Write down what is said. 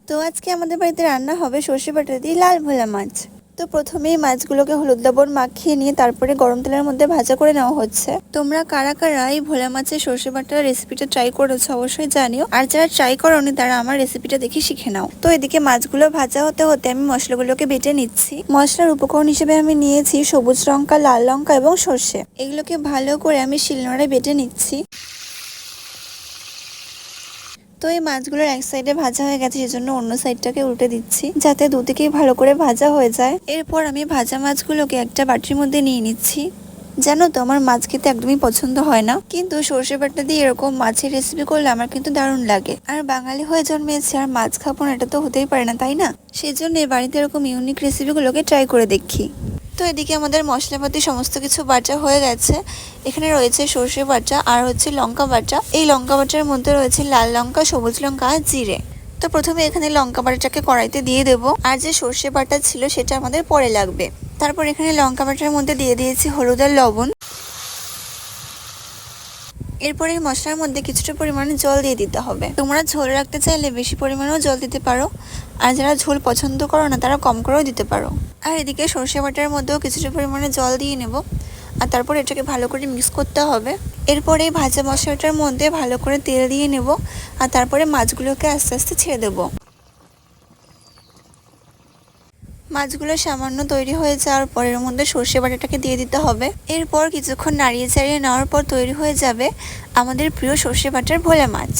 তো আজকে আমাদের বাড়িতে রান্না হবে সর্ষে বাটা দিয়ে লাল ভোলা মাছ। তো প্রথমেই মাছগুলোকে হলুদ লবণ মাখিয়ে নিয়ে তারপরে গরম তেলের মধ্যে ভাজা করে নেওয়া হচ্ছে। তোমরা কারা কারা এই ভোলা মাছের সর্ষে বাটার রেসিপিটা ট্রাই করেছো অবশ্যই জানিও, আর যারা ট্রাই করোনি তারা আমার রেসিপিটা দেখে শিখে নাও। তো এদিকে মাছগুলো ভাজা হতে হতে আমি মশলাগুলোকে বেটে নিচ্ছি। মশলার উপকরণ হিসেবে আমি নিয়েছি সবুজ লঙ্কা, লাল লঙ্কা এবং সর্ষে। এগুলোকে ভালো করে আমি শিলনোড়ায় বেটে নিচ্ছি। তো এই মাছগুলোর এক সাইডে ভাজা হয়ে গেছে, সেজন্য অন্য সাইডটাকে উল্টে দিচ্ছি যাতে দুদিকেই ভালো করে ভাজা হয়ে যায়। এরপর আমি ভাজা মাছগুলোকে একটা বাটির মধ্যে নিয়ে নিচ্ছি। জানো তো আমার মাছ খেতে একদমই পছন্দ হয় না, কিন্তু সর্ষে বাটা দিয়ে এরকম মাছের রেসিপি করলে আমার কিন্তু দারুণ লাগে। আর বাঙালি হয়ে জন্মেছে আর মাছ খাবো না, এটা তো হতেই পারে না, তাই না? সেই জন্য বাড়িতে এরকম ইউনিক রেসিপিগুলোকে ট্রাই করে দেখি। তো এদিকে আমাদের মশলাপাতি সমস্ত কিছু বাটা হয়ে গেছে। এখানে রয়েছে সর্ষে বাটা আর হচ্ছে লঙ্কা বাটা। এই লঙ্কা বাটার মধ্যে রয়েছে লাল লঙ্কা, সবুজ লঙ্কা আর জিরে। তো প্রথমে এখানে লঙ্কা বাটাটাকে কড়াইতে দিয়ে দেবো, আর যে সর্ষে বাটা ছিল সেটা আমাদের পরে লাগবে। তারপর এখানে লঙ্কা বাটার মধ্যে দিয়ে দিয়েছি হলুদ আর লবণ। এরপরে এই মশলার মধ্যে কিছুটা পরিমাণে জল দিয়ে দিতে হবে। তোমরা ঝোল রাখতে চাইলে বেশি পরিমাণেও জল দিতে পারো, আর যারা ঝোল পছন্দ করো না তারা কম করেও দিতে পারো। আর এদিকে সর্ষে বাটার মধ্যেও কিছুটা পরিমাণে জল দিয়ে নেব, আর তারপর এটাকে ভালো করে মিক্স করতে হবে। এরপরে এই ভাজা মশলাটার মধ্যে ভালো করে তেল দিয়ে নেব, আর তারপরে মাছগুলোকে আস্তে আস্তে ছেড়ে দেবো। মাছগুলো সামান্য তৈরি হয়ে যাওয়ার পর এর মধ্যে সর্ষে বাটাটাকে দিয়ে দিতে হবে। এরপর কিছুক্ষণ নাড়িয়ে চাড়িয়ে নেওয়ার পর তৈরি হয়ে যাবে আমাদের প্রিয় সর্ষে বাটার ভোলা মাছ।